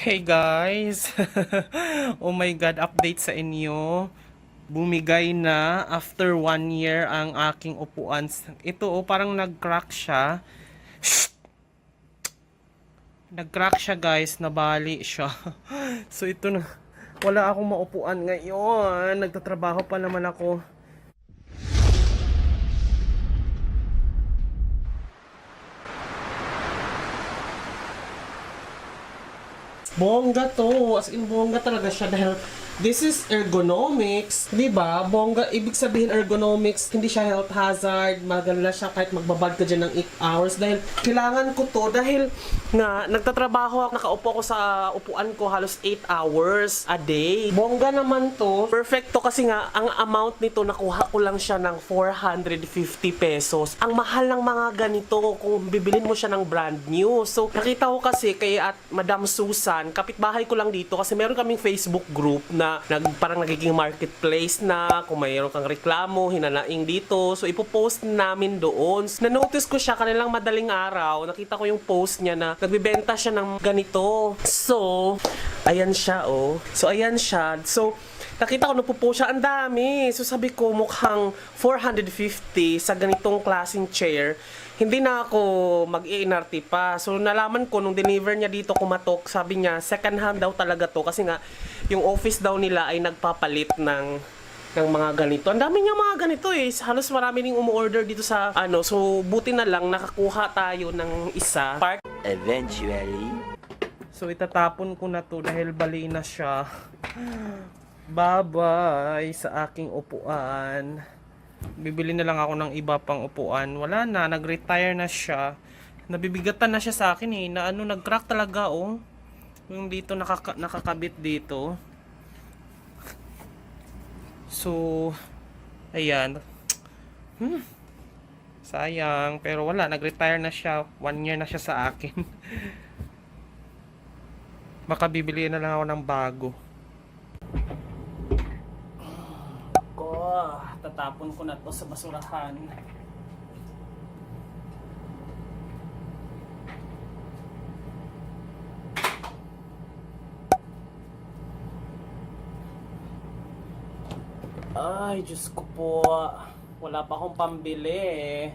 Hey guys! Oh my God, update sa inyo. Bumigay na after 1 year ang aking upuan. Ito parang nag-crack siya. Nag-crack siya guys, nabali siya. So ito na, wala akong maupuan ngayon. Nagtatrabaho pa naman ako. Bongga to. As in, bongga talaga siya dahil this is ergonomics. Diba? Bongga, ibig sabihin ergonomics, hindi siya health hazard. Maganda siya kahit magbabad ka dyan ng 8 hours. Dahil kailangan ko to dahil nga, nagtatrabaho ako, nakaupo ako sa upuan ko halos 8 hours a day. Bongga naman to. Perfecto kasi nga, ang amount nito, nakuha ko lang siya ng 450 pesos. Ang mahal ng mga ganito kung bibilin mo siya ng brand new. So, nakita ko kasi kay at Madam Susan, kapitbahay ko lang dito kasi meron kaming Facebook group na parang nagiging marketplace na kung mayroon kang reklamo, hinanaing dito. So, ipopost namin doon. Na-notice ko siya kanilang madaling araw. Nakita ko yung post niya na nagbibenta siya ng ganito. So, ayan siya, oh. So, ayan siya. So, nakita ko nagpo-post siya. Ang dami. So, sabi ko mukhang 450 sa ganitong klaseng chair. Hindi na ako mag-i-NRT pa. So, nalaman ko nung deliver niya dito kumatok, sabi niya, second hand daw talaga to. Kasi nga, yung office daw nila ay nagpapalit ng mga ganito. Ang dami niya mga ganito eh. Halos marami ring umu-order dito sa ano. So, buti na lang nakakuha tayo ng isa. Eventually. So, itatapon ko na to dahil bali na siya. Bye-bye sa aking upuan. Bibili na lang ako ng iba pang upuan. Wala na, nag-retire na siya. Nabibigatan na siya sa akin eh. Na ano, nag-crack talaga oh. Yung dito nakakabit dito. So, ayan. Sayang, pero wala, nag-retire na siya. 1 year na siya sa akin. Baka bibili na lang ako ng bago. Tatapon ko na to sa basurahan. Ay, Diyos ko po. Wala pa akong pambili.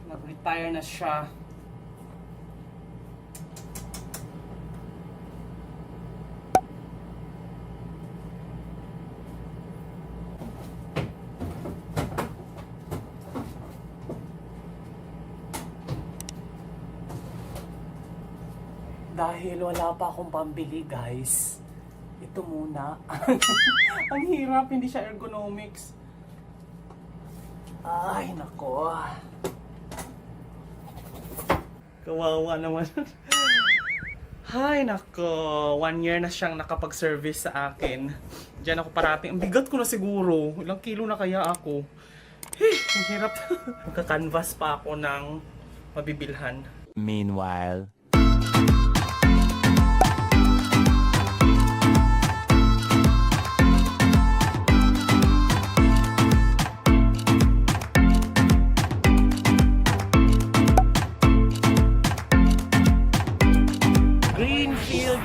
Nag-retire na siya. Dahil wala pa akong pambili, guys. Ito muna. Ang hirap, hindi siya ergonomics. Ay, nako. Kawawa naman. Ay, nako. 1 year na siyang nakapag-service sa akin. Diyan ako parating. Ang bigat ko na siguro. Ilang kilo na kaya ako. Ang hirap. Magka-canvas pa ako ng mabibilhan. Meanwhile. Greenfield.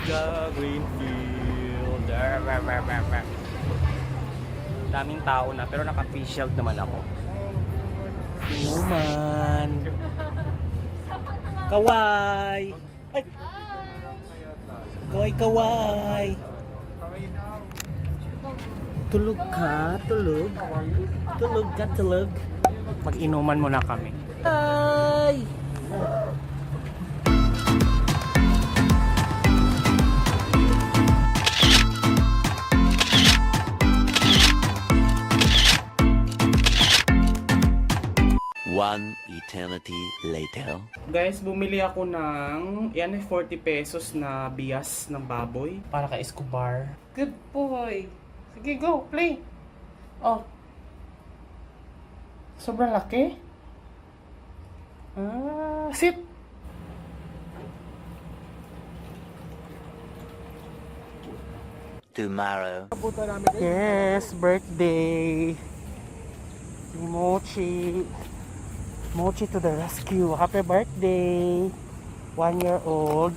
Daming tao na pero naka-face shield naman ako. Inuman. Kaway. Ay. Kaway, kaway. Tulog ka, tulog. Tulog ka, tulog. Pag-inuman muna kami. Ay. One eternity later. Guys, bumili ako ng yan ay 40 pesos na bias ng baboy para kay Escobar. Good boy. Sige, go, play. Oh. Sobrang laki. Sit. Tomorrow. Yes, birthday. Mochi. Mochi to the rescue. Happy birthday. 1 year old.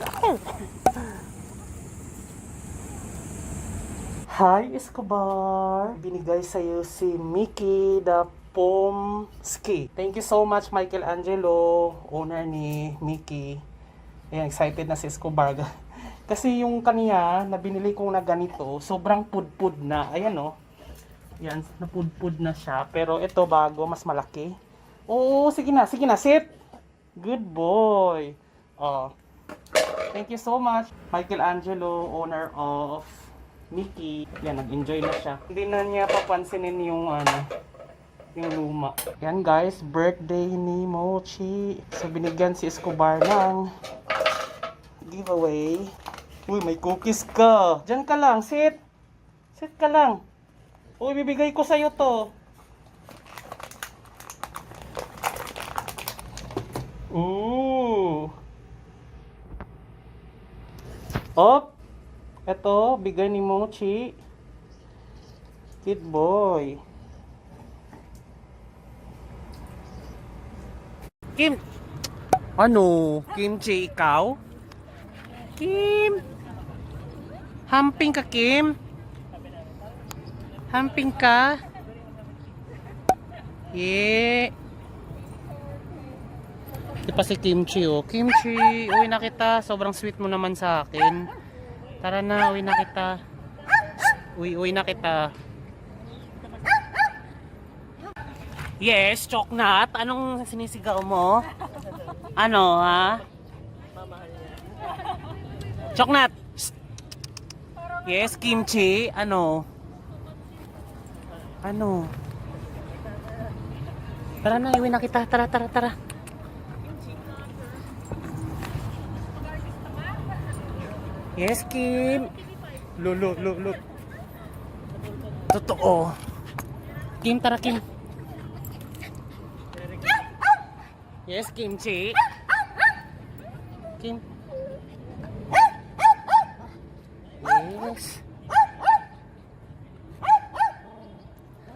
Hi, Escobar! Binigay sa'yo si Mickey the Pomski. Thank you so much, Michelangelo, owner ni Mickey. Ayan, excited na si Escobar. Kasi yung kaniya na binili kong na ganito, sobrang pudpud na. Ayan oh. Yan, napudpud na siya. Pero ito bago, mas malaki. Oo, sige na, sit. Good boy. Oh. Thank you so much, Michelangelo, owner of Mickey. Yan, nag-enjoy na siya. Hindi na niya papansinin yung yung luma. Yan guys, birthday ni Mochi. So binigyan si Escobar ng giveaway. Uy, may cookies ka. Diyan ka lang, sit. Sit ka lang. Uy, bibigay ko sa'yo to. Ooh. Op. Ito, bigay ni Mochi. Good boy. Kim. Ano? Kimchi, ikaw? Kim. Hamping ka, Kim? Hamping ka? Yeah. Ito pa si Kimchi, oh. Kimchi, uwi na kita. Sobrang sweet mo naman sa akin. Tara na, uwi na kita. Uwi na kita. Yes, Choknat. Anong sinisigaw mo? Ano, ha? Choknat. Yes, Kimchi. Ano? Ano? Tara na, iwi na kita. Tara. Yes, Kim. Look. Totoo. Kim, tara, Kim. Yes, Kimchi. Kim. Yes.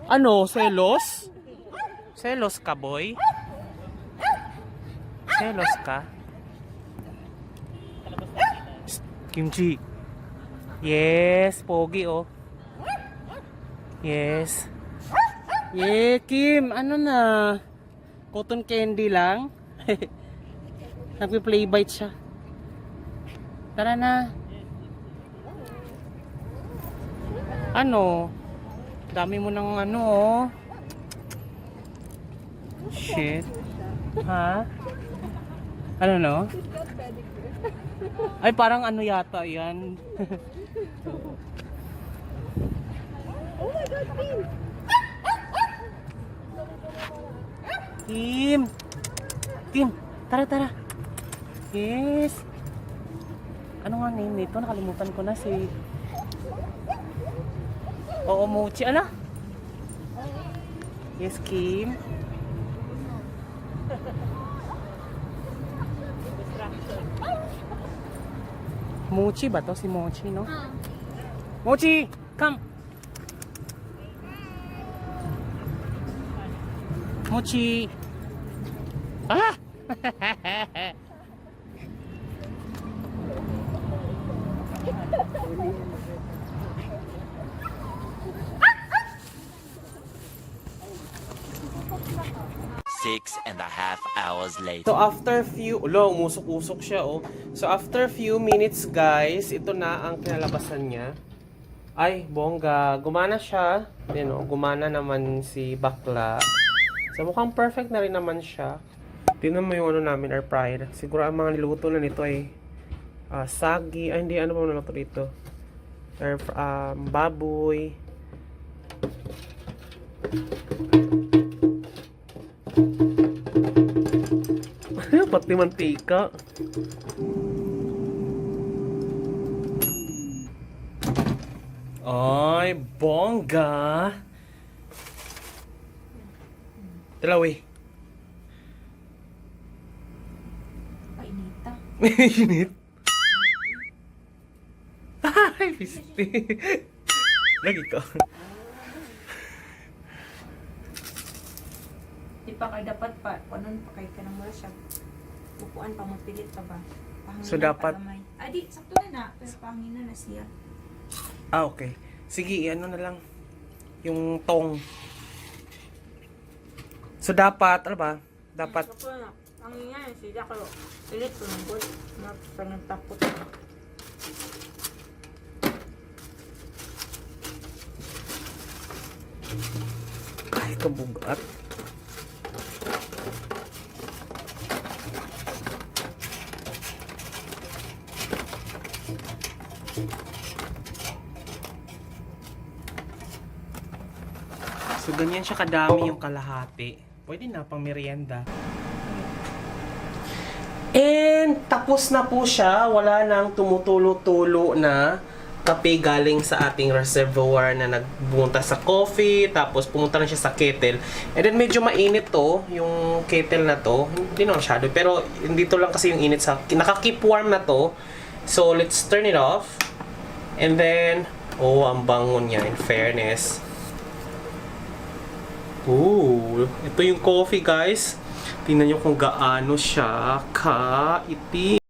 Ano, selos? Selos ka, boy? Selos ka? Psst, Kimchi. Yes, pogi oh. Yes. Yeah, Kim, ano na? Cotton candy lang? Nagpi-play bite siya. Tara na. Ano? Dami mo ng ano oh. Shit. Ha? Ano no? Ay parang ano yata yan. Oh my God, Kim! Kim, tara. Yes. Ano nga name nito? Nakalimutan ko na si... Oo, Mochi. Ano? Yes, Kim. Mochi ba to? Si Mochi, no? Mochi! Come! Mochi! Ah! 6.5 hours later. So after few, umusok-usok siya oh. So after few minutes guys, ito na ang kinalabasan niya. Ay, bongga. Gumana siya. Yan oh, gumana naman si bakla. So mukhang perfect na rin naman siya. Tingnan mo yung ano namin, air fryer. Siguro ang mga niluto na nito ay sagi. Ay, hindi, ano ba niluto dito? Baboy. Pati mantika. Ay, bongga. Dalawi. Painita. Init. Ay, pisti. Lagi ko. Di pa kayo dapat pa, panon pa kayo ka ng wala siya. Upuan pa, magpilit pa ba? Pahangin So, na dapat- palamay. Di, sakto na na. Pero pahangin na siya. Ah, okay. Sige, ano na lang. Yung tong. So, dapat, ano ba? Dapat, Ito po na. Ang ingay, sila ko. Pilit ko ng bol. Nagtapot. kahit kabugat. So, ganyan siya kadami yung kalahati. Pwede na pang merienda. And tapos na po siya. Wala nang tumutulo-tulo na kape galing sa ating reservoir na nagbunta sa coffee. Tapos pumunta na siya sa kettle. And then medyo mainit to, yung kettle na to. Hindi na masyado. Pero dito lang kasi yung init sa... Naka-keep warm na to. So let's turn it off. And then... Oh, ang bango niya in fairness. Ooh, ito yung coffee guys. Tingnan nyo kung gaano siya ka-itim.